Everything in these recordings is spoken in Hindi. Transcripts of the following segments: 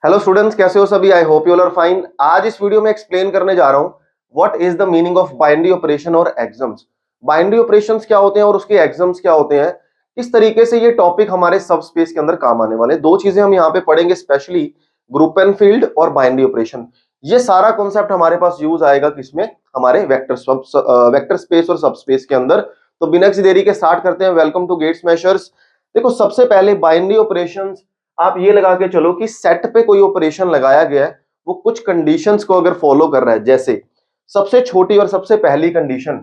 हेलो स्टूडेंट्स, कैसे हो सभी? I hope you are fine. आज इस वीडियो में एक्सप्लेन करने जा रहा हूं what is the meaning of binary operation और एग्जम्स। बाइनरी ऑपरेशंस क्या होते हैं और उसके एग्जम्स क्या होते हैं, किस तरीके से ये टॉपिक हमारे सब स्पेस के अंदर काम आने वाले हैं। दो चीजें हम यहाँ पे पढ़ेंगे स्पेशली, ग्रुप एंड फील्ड और बाइनरी ऑपरेशन। ये सारा कॉन्सेप्ट हमारे पास यूज आएगा किसमें? हमारे वेक्टर स्पेस और सब स्पेस के अंदर। तो बिना किसी देरी के स्टार्ट करते हैं। Welcome to Gate Smashers. देखो, सबसे पहले बाइनरी ऑपरेशंस आप ये लगा के चलो कि सेट पे कोई ऑपरेशन लगाया गया है, वो कुछ कंडीशंस को अगर फॉलो कर रहा है। जैसे सबसे छोटी और सबसे पहली कंडीशन,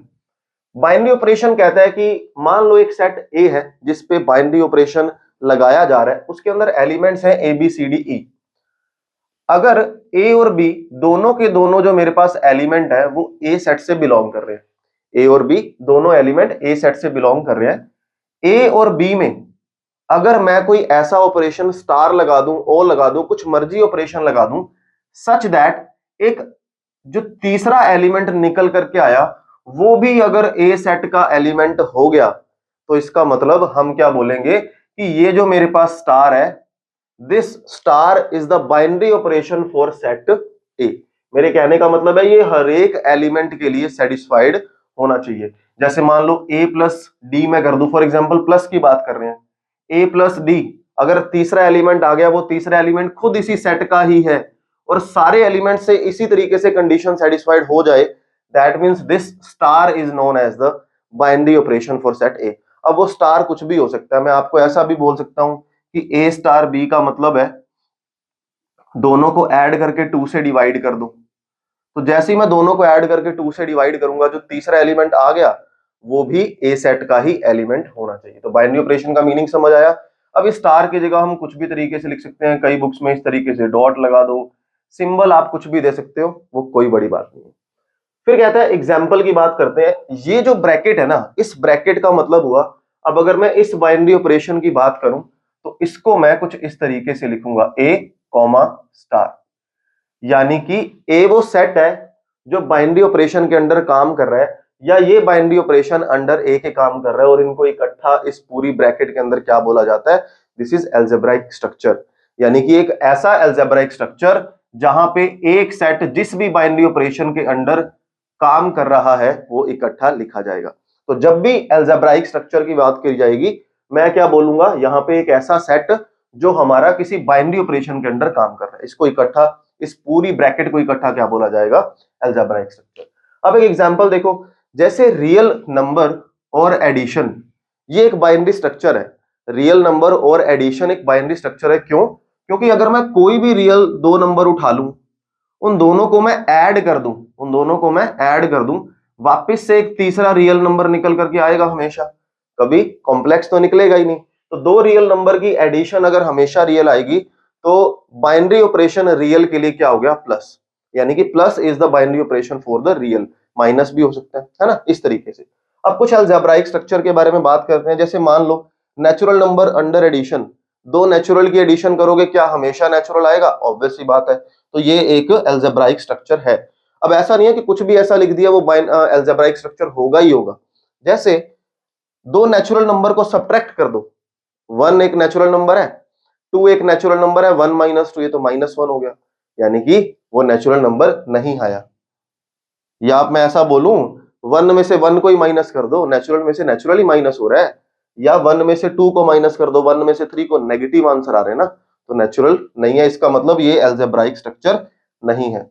बाइनरी ऑपरेशन कहता है कि मान लो एक सेट ए है जिस पे बाइनरी ऑपरेशन लगाया जा रहा है, उसके अंदर एलिमेंट्स हैं A B C D E. अगर ए और बी दोनों के दोनों जो मेरे पास एलिमेंट है वो ए सेट से बिलोंग कर रहे हैं, ए और बी दोनों एलिमेंट ए सेट से बिलोंग कर रहे हैं, ए और बी में अगर मैं कोई ऐसा ऑपरेशन स्टार लगा दूं, ओ लगा दूं, कुछ मर्जी ऑपरेशन लगा दूं, सच दैट एक जो तीसरा एलिमेंट निकल करके आया वो भी अगर ए सेट का एलिमेंट हो गया, तो इसका मतलब हम क्या बोलेंगे कि ये जो मेरे पास स्टार है, this star is the binary operation for set ए। मेरे कहने का मतलब है ये हर एक एलिमेंट के लिए सेटिस्फाइड होना चाहिए। जैसे मान लो ए प्लस डी में कर दूं, फॉर एग्जाम्पल प्लस की बात कर रहे हैं, ए प्लस डी, अगर तीसरा एलिमेंट आ गया वो तीसरा एलिमेंट खुद इसी सेट का ही है और सारे एलिमेंट से इसी तरीके से कंडीशन सेटिस्फाइड हो जाए, that means this star is known as the binary operation for set A. अब वो स्टार कुछ भी हो सकता है, मैं आपको ऐसा भी बोल सकता हूं कि ए स्टार बी का मतलब है दोनों को ऐड करके 2 से डिवाइड कर दूं। तो जैसे ही मैं दोनों को ऐड करके 2 से डिवाइड करूंगा, जो तीसरा एलिमेंट आ गया वो भी ए सेट का ही एलिमेंट होना चाहिए। तो बाइनरी ऑपरेशन का मीनिंग समझ आया। अब इस स्टार की जगह हम कुछ भी तरीके से लिख सकते हैं, कई बुक्स में इस तरीके से डॉट लगा दो, सिंबल आप कुछ भी दे सकते हो, वो कोई बड़ी बात नहीं है। फिर कहता है एग्जाम्पल की बात करते हैं। ये जो ब्रैकेट है ना, इस ब्रैकेट का मतलब हुआ, अब अगर मैं इस बाइनरी ऑपरेशन की बात करूं तो इसको मैं कुछ इस तरीके से लिखूंगा, ए कॉमा स्टार, यानी कि ए वो सेट है जो बाइनरी ऑपरेशन के अंडर काम कर रहा है, या ये बाइनरी ऑपरेशन अंडर ए के काम कर रहा है, और इनको इकट्ठा इस पूरी ब्रैकेट के अंदर क्या बोला जाता है? This is algebraic structure. यानी कि एक ऐसा अलजेब्राइक स्ट्रक्चर जहां पे एक सेट जिस भी बाइनरी ऑपरेशन के अंडर काम कर रहा है वो इकट्ठा लिखा जाएगा। तो जब भी अलजेब्राइक स्ट्रक्चर की बात की जाएगी, मैं क्या बोलूंगा? यहां पे एक ऐसा सेट जो हमारा किसी बाइनरी ऑपरेशन के अंडर काम कर रहा है, इसको इकट्ठा, इस पूरी ब्रैकेट को इकट्ठा क्या बोला जाएगा? Algebraic structure. अब एक एग्जांपल देखो, जैसे रियल नंबर और एडिशन, ये एक बाइनरी स्ट्रक्चर है। रियल नंबर और एडिशन एक बाइनरी स्ट्रक्चर है। क्यों? क्योंकि अगर मैं कोई भी रियल दो नंबर उठा लूं, उन दोनों को मैं ऐड कर दूं, उन दोनों को मैं ऐड कर दूं, वापस से एक तीसरा रियल नंबर निकल करके आएगा हमेशा, कभी कॉम्प्लेक्स तो निकलेगा ही नहीं। तो दो रियल नंबर की एडिशन अगर हमेशा रियल आएगी, तो बाइनरी ऑपरेशन रियल के लिए क्या हो गया? प्लस, यानी कि plus is the binary operation for the real. Minus भी हो सकता है ना, इस तरीके से। अब कुछ अलजेब्राइक स्ट्रक्चर के बारे में बात करते हैं। जैसे मान लो नेचुरल नंबर अंडर एडिशन, दो नेचुरल की एडिशन करोगे, क्या हमेशा नेचुरल आएगा? ऑब्वियस सी बात है। तो ये एक अलजेब्राइक स्ट्रक्चर है। अब ऐसा नहीं है कि कुछ भी ऐसा लिख दिया वो अलजेब्राइक स्ट्रक्चर होगा ही होगा। जैसे दो नेचुरल नंबर को सब्ट्रैक्ट कर दो, 1 एक नेचुरल नंबर है, 2 एक नेचुरल नंबर है, 1 माइनस 2 ये तो -1 हो गया, यानी कि वो नेचुरल नंबर नहीं आया। या आप मैं ऐसा बोलूं, 1 में से 1 को ही माइनस कर दो, नेचुरल में से नेचुरल ही माइनस हो रहा है। या 1 में से 2 को माइनस कर दो, 1 में से 3 को, नेगेटिव आंसर आ रहे हैं ना, तो नेचुरल नहीं है। इसका मतलब ये अलजेब्राइक स्ट्रक्चर नहीं है।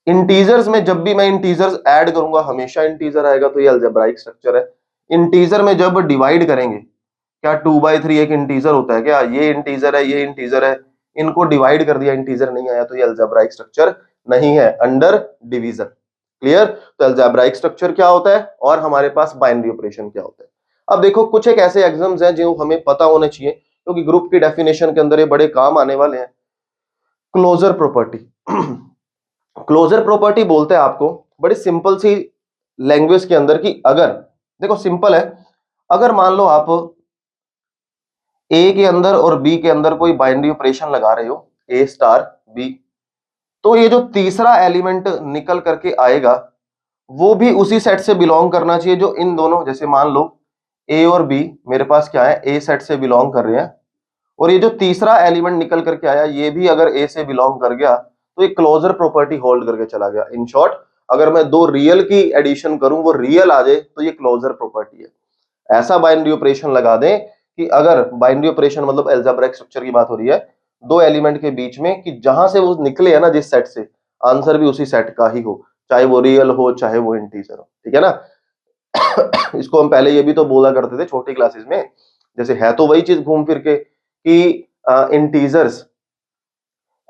इंटीजर्स में जब भी मैं इंटीजर्स ऐड करूंगा हमेशा इंटीजर आएगा, तो ये अलजेब्राइक स्ट्रक्चर है। इंटीजर में जब डिवाइड करेंगे, क्या 2/3 एक इंटीजर होता है क्या? ये इंटीजर है, ये इंटीजर है, इनको डिवाइड कर दिया, इंटीजर नहीं आया, तो ये अलजेब्राइक स्ट्रक्चर नहीं है, अंडर डिवीजन। क्लियर? तो अलजेब्राइक स्ट्रक्चर क्या होता है और हमारे पास बाइनरी ऑपरेशन क्या होता है। अब देखो, कुछ एक ऐसे एग्जाम्स हैं जो हमें पता होने चाहिए, क्योंकि ग्रुप की डेफिनेशन के अंदर ये बड़े काम आने वाले हैं। Closure property. क्लोजर प्रॉपर्टी बोलते हैं आपको बड़ी सिंपल सी लैंग्वेज के अंदर कि अगर, देखो सिंपल है, अगर मान लो आप ए के अंदर और बी के अंदर कोई बाइनरी ऑपरेशन लगा रहे हो, ए स्टार बी, तो ये जो तीसरा एलिमेंट निकल करके आएगा वो भी उसी सेट से बिलोंग करना चाहिए जो इन दोनों, जैसे मान लो ए और बी मेरे पास क्या है? ए सेट से बिलोंग कर रहे हैं, और ये जो तीसरा एलिमेंट निकल करके आया ये भी अगर ए से बिलोंग कर गया तो ये क्लोजर प्रॉपर्टी होल्ड करके चला गया। इन शॉर्ट अगर मैं दो रियल की एडिशन करूं वो रियल आ जाए तो ये क्लोजर प्रॉपर्टी है। ऐसा बाइनरी ऑपरेशन लगा दें कि अगर बाइनरी ऑपरेशन मतलब अलजेब्रिक स्ट्रक्चर की बात हो रही है दो एलिमेंट के बीच में कि जहां से वो निकले है ना जिस सेट से आंसर भी उसी सेट का ही हो, चाहे वो रियल हो चाहे वो इंटीजर हो, ठीक है ना। इसको हम पहले ये भी तो बोला करते थे छोटी क्लासेस में, जैसे है तो वही चीज घूम फिर के कि इंटीजर्स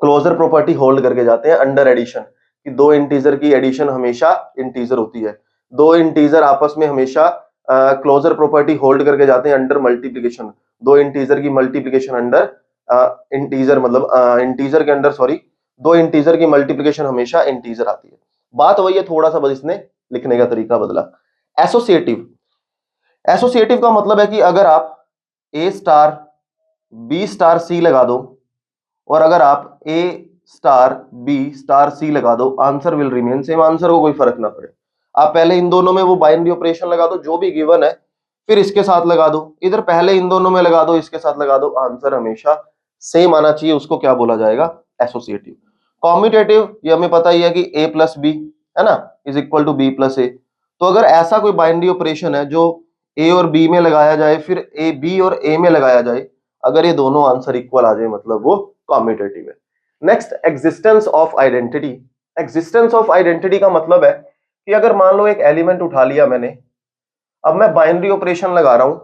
क्लोजर प्रॉपर्टी होल्ड करके जाते हैं अंडर एडिशन, कि दो इंटीजर की एडिशन हमेशा इंटीजर होती है, दो इंटीजर आपस में हमेशा क्लोजर प्रॉपर्टी होल्ड करके जाते हैं अंडर मल्टीप्लिकेशन, दो इंटीजर की मल्टीप्लिकेशन अंडर इंटीजर मतलब इंटीजर के अंडर सॉरी दो इंटीजर की मल्टीप्लिकेशन हमेशा इंटीजर आती है। बात वही है, थोड़ा सा बस इसने लिखने का तरीका बदला। एसोसिएटिव, एसोसिएटिव का मतलब है कि अगर आप ए स्टार बी स्टार सी लगा दो और अगर आप ए स्टार बी स्टार सी लगा दो answer will remain same, answer को कोई फर्क ना पड़े। आप पहले इन दोनों में वो बाइनरी ऑपरेशन लगा दो जो भी गिवन है, फिर इसके साथ लगा दो, इधर पहले इन दोनों में लगा दो इसके साथ लगा दो, आंसर हमेशा सेम आना चाहिए, उसको क्या बोला जाएगा? एसोसिएटिव। कॉम्यूटेटिव ये हमें पता ही है कि ए प्लस बी है ना is equal to B plus A. तो अगर ऐसा कोई बाइनरी ऑपरेशन है जो ए और बी में लगाया जाए फिर ए बी और ए में लगाया जाए, अगर ये दोनों आंसर इक्वल आ जाए मतलब वो कॉम्यूटेटिव है। Next, existence of identity. Existence of identity का मतलब है कि अगर मान लो एक एलिमेंट उठा लिया मैंने, अब मैं बाइनरी ऑपरेशन लगा रहा हूं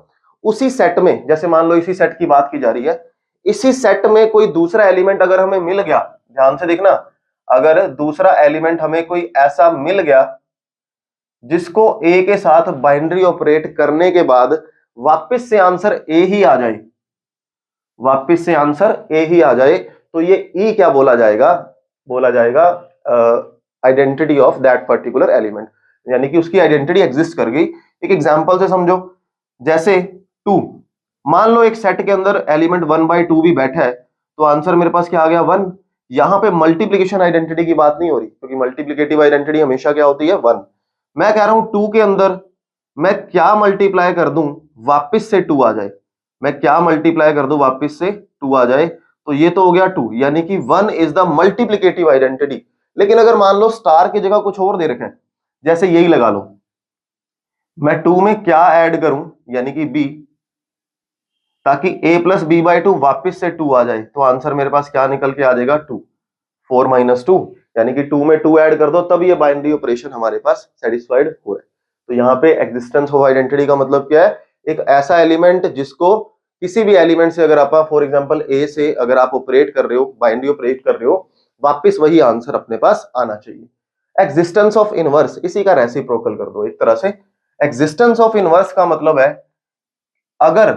उसी सेट में, जैसे मान लो इसी सेट की बात की जा रही है, इसी सेट में कोई दूसरा एलिमेंट अगर हमें मिल गया, ध्यान से देखना, अगर दूसरा एलिमेंट हमें कोई ऐसा मिल गया जिसको ए के साथ बाइनरी ऑपरेट करने के बाद वापस से आंसर ए ही आ जाए, वापस से आंसर ए ही आ जाए, तो ये ई क्या बोला जाएगा? बोला जाएगा identity of that particular element, यानी कि उसकी आइडेंटिटी एग्जिस्ट कर गई। एक एग्जांपल से समझो, जैसे 2, मान लो एक सेट के अंदर एलिमेंट 1/2 भी बैठा है तो आंसर मेरे पास क्या आ गया? 1। यहां पे मल्टीप्लिकेशन आइडेंटिटी की बात नहीं हो रही क्योंकि मल्टीप्लिकेटिव आइडेंटिटी हमेशा क्या होती है? 1। मैं कह रहा हूं 2 के अंदर मैं क्या मल्टीप्लाई कर दूं वापस से 2 आ जाए, मैं क्या मल्टीप्लाई कर दूं वापस से 2 आ जाए, तो ये तो हो गया 2, यानी कि 1 इज द मल्टीप्लिकेटिव आइडेंटिटी। लेकिन अगर मान लो स्टार की जगह कुछ और दे रखा है, जैसे यही लगा लो, मैं 2 में क्या ऐड करूं यानी कि b, ताकि a प्लस बी बाई 2 वापिस से 2 आ जाए, तो आंसर मेरे पास क्या निकल के आ जाएगा? 2। 4 माइनस 2 यानी कि 2 में 2 ऐड कर दो तब ये बाइनरी ऑपरेशन हमारे पास सेटिस्फाइड हो रहा है। तो यहाँ पे एग्जिस्टेंस ऑफ आइडेंटिटी का मतलब क्या है? एक ऐसा एलिमेंट जिसको किसी भी एलिमेंट से अगर आप फॉर एग्जांपल ए से अगर आप ऑपरेट कर रहे हो, बाइनरी ऑपरेट कर रहे हो, वापस वही आंसर अपने पास आना चाहिए। एग्जिस्टेंस ऑफ इनवर्स, इसी का रेसिप्रोकल कर दो एक तरह से। एग्जिस्टेंस ऑफ इनवर्स का मतलब है अगर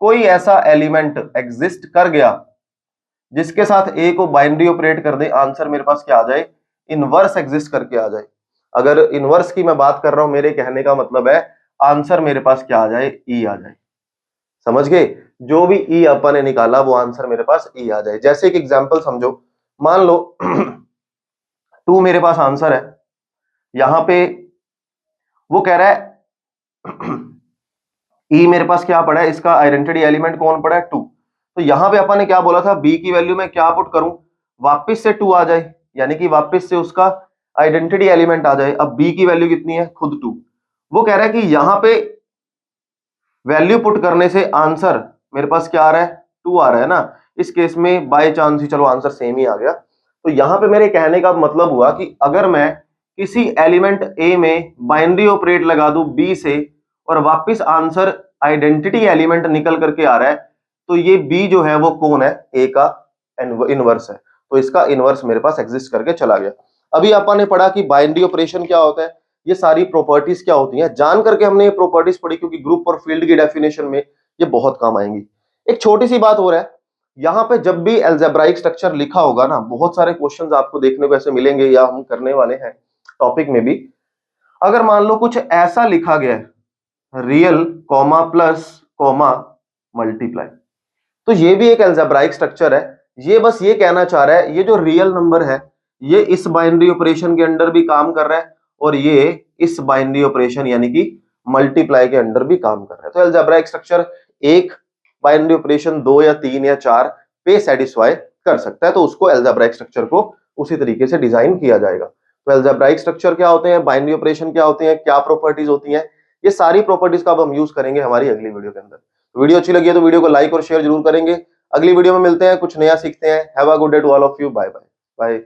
कोई ऐसा एलिमेंट एग्जिस्ट कर गया जिसके साथ ए को बाइनरी ऑपरेट कर दे, आंसर मेरे पास क्या आ जाए? इनवर्स एग्जिस्ट करके आ जाए। अगर इनवर्स की मैं बात कर रहा हूं, मेरे कहने का मतलब है आंसर मेरे पास क्या आ जाए? ई आ जाए। समझ गए? जो भी ई अपन ने निकाला वो आंसर मेरे पास ई आ जाए। जैसे एक एग्जांपल समझो, मान लो 2 मेरे पास आंसर है, यहां पे वो कह रहा है ई मेरे पास क्या पड़ा है? इसका आइडेंटिटी एलिमेंट कौन पड़ा है? 2। तो यहां पे अपन ने क्या बोला था? बी की वैल्यू में क्या पुट करूं वापस से 2 आ जाए, यानी कि वापस से उसका आइडेंटिटी एलिमेंट आ जाए। अब बी की वैल्यू कितनी है? खुद 2। वो कह रहा है कि यहां पे वैल्यू पुट करने से आंसर मेरे पास क्या आ रहा है? 2 आ रहा है ना। इस केस में बाय चांस ही चलो आंसर सेम ही आ गया। तो यहां पे मेरे कहने का मतलब हुआ कि अगर मैं किसी एलिमेंट ए में बाइनरी ऑपरेट लगा दूं बी से और वापस आंसर आइडेंटिटी एलिमेंट निकल करके आ रहा है, तो ये बी जो है वो कौन है? ए का इनवर्स है। तो इसका इनवर्स मेरे पास एग्जिस्ट करके चला गया। अभी अपन ने पढ़ा कि बाइनरी ऑपरेशन क्या होता है, ये सारी प्रॉपर्टीज क्या होती हैं, जान करके हमने ये प्रॉपर्टीज पढ़ी क्योंकि ग्रुप और फील्ड की डेफिनेशन में ये बहुत काम आएंगी। एक छोटी सी बात हो रहा है, यहाँ पे जब भी अलजेब्राइक स्ट्रक्चर लिखा होगा ना, बहुत सारे क्वेश्चंस आपको देखने को ऐसे मिलेंगे या हम करने वाले हैं टॉपिक में भी। अगर मान लो कुछ ऐसा लिखा गया है, real comma plus comma multiply, तो ये भी एक अलजेब्राइक स्ट्रक्चर है। ये बस ये कहना चाह रहा है ये जो रियल नंबर है ये इस बाइनरी ऑपरेशन के अंडर भी काम कर रहा है और ये इस बाइनरी ऑपरेशन यानी कि मल्टीप्लाई के अंडर भी काम कर रहा है। तो अलजेब्राइक स्ट्रक्चर 1 बाइनरी ऑपरेशन 2 या 3 या 4 पे सेटिस्फाई कर सकता है, तो उसको अलजेब्राइक स्ट्रक्चर को उसी तरीके से डिजाइन किया जाएगा। तो अलजेब्राइक स्ट्रक्चर क्या होते हैं, बाइनरी ऑपरेशन क्या होते हैं, क्या प्रॉपर्टीज होती हैं, ये सारी प्रॉपर्टीज का अब हम यूज करेंगे हमारी अगली वीडियो के अंदर। तो वीडियो अच्छी लगी है तो वीडियो को लाइक और शेयर जरूर करेंगे। अगली वीडियो में मिलते हैं, कुछ नया सीखते हैं। Have a good day to all of you. Bye bye. Bye.